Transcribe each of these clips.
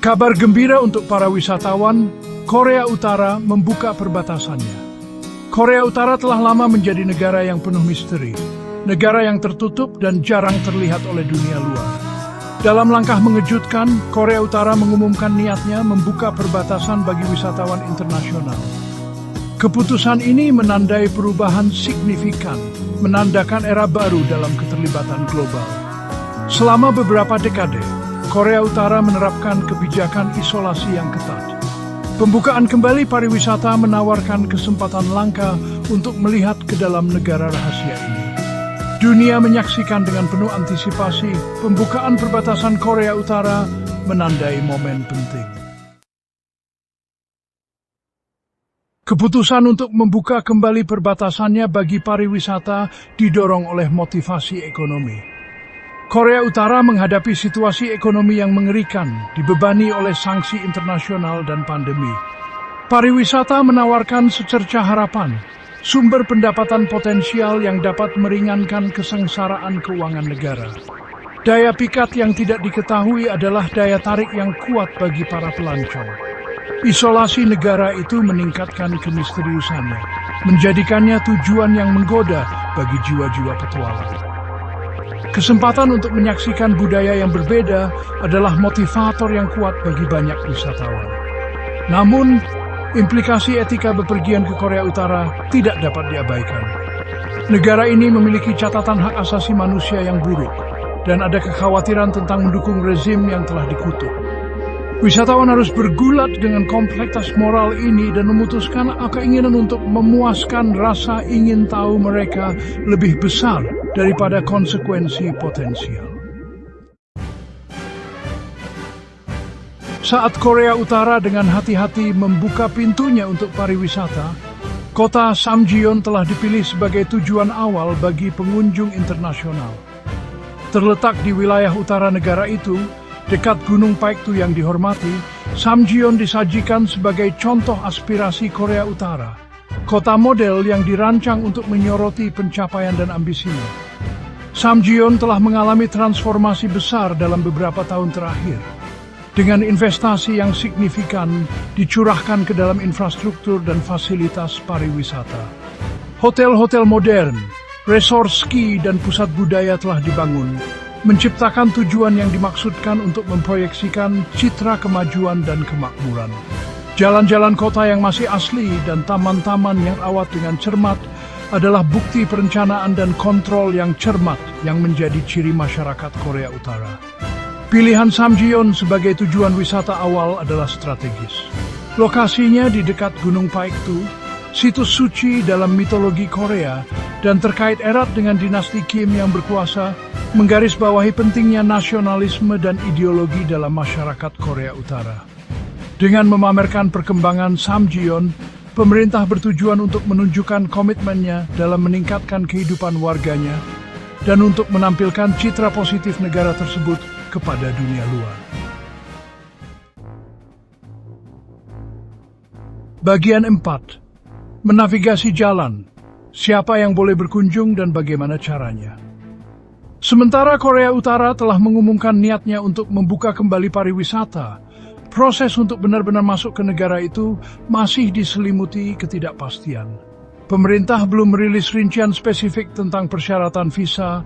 Kabar gembira untuk para wisatawan, Korea Utara membuka perbatasannya. Korea Utara telah lama menjadi negara yang penuh misteri, negara yang tertutup dan jarang terlihat oleh dunia luar. Dalam langkah mengejutkan, Korea Utara mengumumkan niatnya membuka perbatasan bagi wisatawan internasional. Keputusan ini menandai perubahan signifikan, menandakan era baru dalam keterlibatan global. Selama beberapa dekade, Korea Utara menerapkan kebijakan isolasi yang ketat. Pembukaan kembali pariwisata menawarkan kesempatan langka untuk melihat ke dalam negara rahasia ini. Dunia menyaksikan dengan penuh antisipasi pembukaan perbatasan Korea Utara menandai momen penting. Keputusan untuk membuka kembali perbatasannya bagi pariwisata didorong oleh motivasi ekonomi. Korea Utara menghadapi situasi ekonomi yang mengerikan, dibebani oleh sanksi internasional dan pandemi. Pariwisata menawarkan secerca harapan, sumber pendapatan potensial yang dapat meringankan kesengsaraan keuangan negara. Daya pikat yang tidak diketahui adalah daya tarik yang kuat bagi para pelancong. Isolasi negara itu meningkatkan kemisteriusannya, menjadikannya tujuan yang menggoda bagi jiwa-jiwa petualang. Kesempatan untuk menyaksikan budaya yang berbeda adalah motivator yang kuat bagi banyak wisatawan. Namun, implikasi etika bepergian ke Korea Utara tidak dapat diabaikan. Negara ini memiliki catatan hak asasi manusia yang buruk, dan ada kekhawatiran tentang mendukung rezim yang telah dikutuk. Wisatawan harus bergulat dengan kompleksitas moral ini dan memutuskan keinginan untuk memuaskan rasa ingin tahu mereka lebih besar daripada konsekuensi potensial. Saat Korea Utara dengan hati-hati membuka pintunya untuk pariwisata, kota Samjeon telah dipilih sebagai tujuan awal bagi pengunjung internasional. Terletak di wilayah utara negara itu, dekat Gunung Paektu yang dihormati, Samjeon disajikan sebagai contoh aspirasi Korea Utara, kota model yang dirancang untuk menyoroti pencapaian dan ambisinya. Samjeon telah mengalami transformasi besar dalam beberapa tahun terakhir. Dengan investasi yang signifikan dicurahkan ke dalam infrastruktur dan fasilitas pariwisata. Hotel-hotel modern, resort ski dan pusat budaya telah dibangun, menciptakan tujuan yang dimaksudkan untuk memproyeksikan citra kemajuan dan kemakmuran. Jalan-jalan kota yang masih asli dan taman-taman yang rawat dengan cermat adalah bukti perencanaan dan kontrol yang cermat yang menjadi ciri masyarakat Korea Utara. Pilihan Samjeon sebagai tujuan wisata awal adalah strategis. Lokasinya di dekat Gunung Paektu, situs suci dalam mitologi Korea, dan terkait erat dengan dinasti Kim yang berkuasa, menggarisbawahi pentingnya nasionalisme dan ideologi dalam masyarakat Korea Utara. Dengan memamerkan perkembangan Samjeon, pemerintah bertujuan untuk menunjukkan komitmennya dalam meningkatkan kehidupan warganya dan untuk menampilkan citra positif negara tersebut kepada dunia luar. Bagian 4. Menavigasi jalan. Siapa yang boleh berkunjung dan bagaimana caranya. Sementara Korea Utara telah mengumumkan niatnya untuk membuka kembali pariwisata, proses untuk benar-benar masuk ke negara itu masih diselimuti ketidakpastian. Pemerintah belum merilis rincian spesifik tentang persyaratan visa,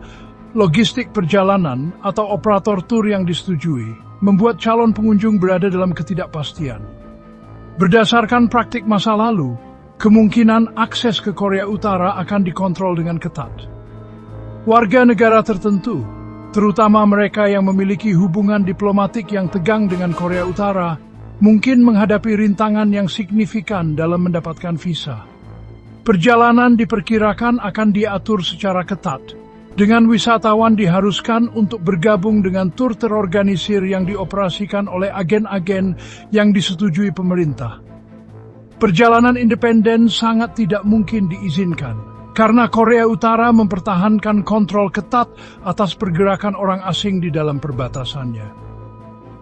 logistik perjalanan, atau operator tur yang disetujui, membuat calon pengunjung berada dalam ketidakpastian. Berdasarkan praktik masa lalu, kemungkinan akses ke Korea Utara akan dikontrol dengan ketat. Warga negara tertentu, terutama mereka yang memiliki hubungan diplomatik yang tegang dengan Korea Utara, mungkin menghadapi rintangan yang signifikan dalam mendapatkan visa. Perjalanan diperkirakan akan diatur secara ketat, dengan wisatawan diharuskan untuk bergabung dengan tur terorganisir yang dioperasikan oleh agen-agen yang disetujui pemerintah. Perjalanan independen sangat tidak mungkin diizinkan, karena Korea Utara mempertahankan kontrol ketat atas pergerakan orang asing di dalam perbatasannya.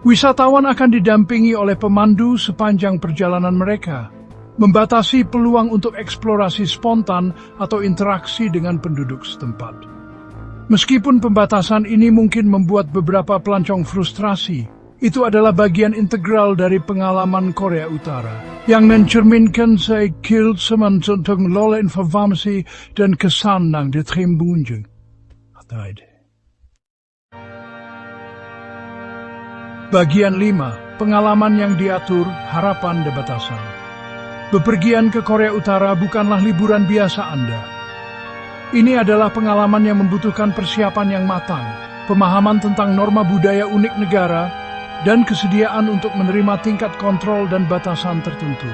Wisatawan akan didampingi oleh pemandu sepanjang perjalanan mereka, membatasi peluang untuk eksplorasi spontan atau interaksi dengan penduduk setempat. Meskipun pembatasan ini mungkin membuat beberapa pelancong frustrasi, Itu adalah bagian integral dari pengalaman Korea Utara yang mencerminkan skill semen untuk mengelola informasi dan kesan yang diterima pengunjung. Bagian 5. Pengalaman yang diatur, harapan dan batasan. Bepergian ke Korea Utara bukanlah liburan biasa Anda. Ini adalah pengalaman yang membutuhkan persiapan yang matang, pemahaman tentang norma budaya unik negara, dan kesediaan untuk menerima tingkat kontrol dan batasan tertentu.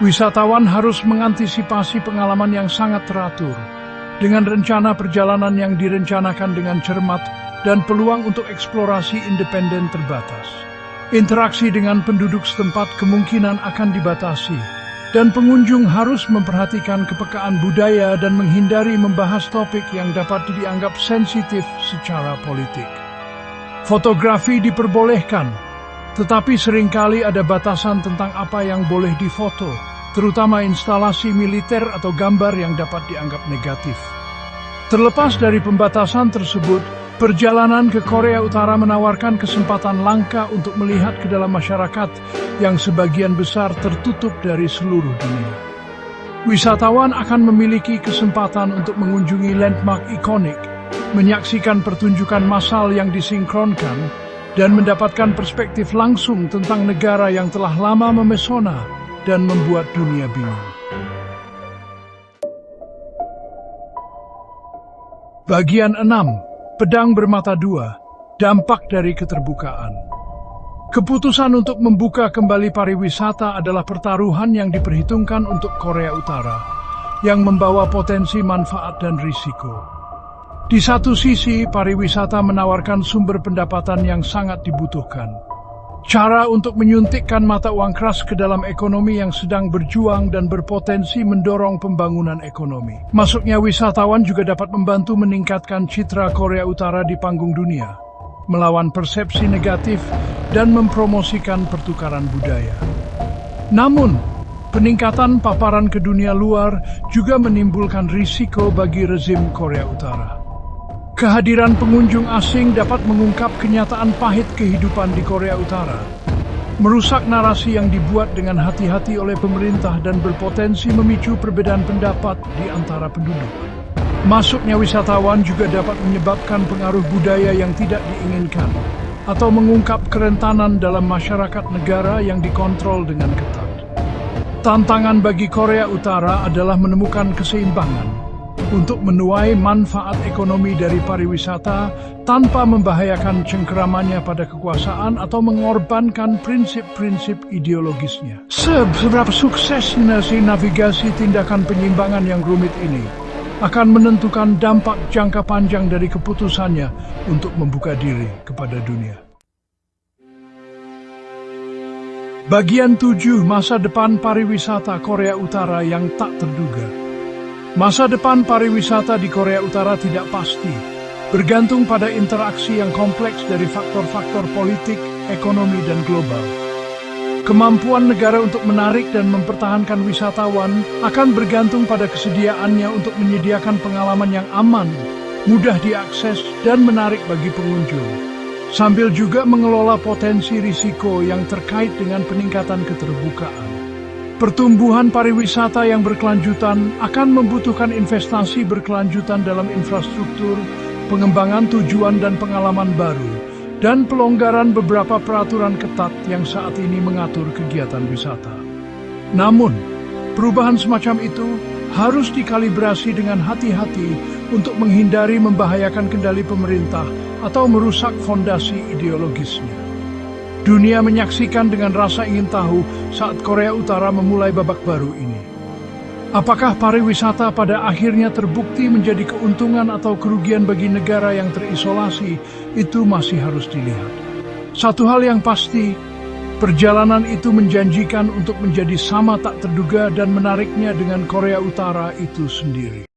Wisatawan harus mengantisipasi pengalaman yang sangat teratur, dengan rencana perjalanan yang direncanakan dengan cermat dan peluang untuk eksplorasi independen terbatas. Interaksi dengan penduduk setempat kemungkinan akan dibatasi, dan pengunjung harus memperhatikan kepekaan budaya dan menghindari membahas topik yang dapat dianggap sensitif secara politik. Fotografi diperbolehkan, tetapi seringkali ada batasan tentang apa yang boleh difoto, terutama instalasi militer atau gambar yang dapat dianggap negatif. Terlepas dari pembatasan tersebut, perjalanan ke Korea Utara menawarkan kesempatan langka untuk melihat ke dalam masyarakat yang sebagian besar tertutup dari seluruh dunia. Wisatawan akan memiliki kesempatan untuk mengunjungi landmark ikonik, menyaksikan pertunjukan massal yang disinkronkan, dan mendapatkan perspektif langsung tentang negara yang telah lama memesona dan membuat dunia bingung. Bagian 6. Pedang bermata dua, dampak dari keterbukaan. Keputusan untuk membuka kembali pariwisata adalah pertaruhan yang diperhitungkan untuk Korea Utara, yang membawa potensi manfaat dan risiko. Di satu sisi, pariwisata menawarkan sumber pendapatan yang sangat dibutuhkan. Cara untuk menyuntikkan mata uang keras ke dalam ekonomi yang sedang berjuang dan berpotensi mendorong pembangunan ekonomi. Masuknya wisatawan juga dapat membantu meningkatkan citra Korea Utara di panggung dunia, melawan persepsi negatif dan mempromosikan pertukaran budaya. Namun, peningkatan paparan ke dunia luar juga menimbulkan risiko bagi rezim Korea Utara. Kehadiran pengunjung asing dapat mengungkap kenyataan pahit kehidupan di Korea Utara, merusak narasi yang dibuat dengan hati-hati oleh pemerintah dan berpotensi memicu perbedaan pendapat di antara penduduk. Masuknya wisatawan juga dapat menyebabkan pengaruh budaya yang tidak diinginkan, atau mengungkap kerentanan dalam masyarakat negara yang dikontrol dengan ketat. Tantangan bagi Korea Utara adalah menemukan keseimbangan untuk menuai manfaat ekonomi dari pariwisata tanpa membahayakan cengkeramannya pada kekuasaan atau mengorbankan prinsip-prinsip ideologisnya. Seberapa sukses navigasi tindakan penyimbangan yang rumit ini akan menentukan dampak jangka panjang dari keputusannya untuk membuka diri kepada dunia. Bagian 7. Masa depan pariwisata Korea Utara yang tak terduga. Masa depan pariwisata di Korea Utara tidak pasti, bergantung pada interaksi yang kompleks dari faktor-faktor politik, ekonomi, dan global. Kemampuan negara untuk menarik dan mempertahankan wisatawan akan bergantung pada kesediaannya untuk menyediakan pengalaman yang aman, mudah diakses, dan menarik bagi pengunjung, sambil juga mengelola potensi risiko yang terkait dengan peningkatan keterbukaan. Pertumbuhan pariwisata yang berkelanjutan akan membutuhkan investasi berkelanjutan dalam infrastruktur, pengembangan tujuan dan pengalaman baru, dan pelonggaran beberapa peraturan ketat yang saat ini mengatur kegiatan wisata. Namun, perubahan semacam itu harus dikalibrasi dengan hati-hati untuk menghindari membahayakan kendali pemerintah atau merusak fondasi ideologisnya. Dunia menyaksikan dengan rasa ingin tahu saat Korea Utara memulai babak baru ini. Apakah pariwisata pada akhirnya terbukti menjadi keuntungan atau kerugian bagi negara yang terisolasi, itu masih harus dilihat. Satu hal yang pasti, perjalanan itu menjanjikan untuk menjadi sama tak terduga dan menariknya dengan Korea Utara itu sendiri.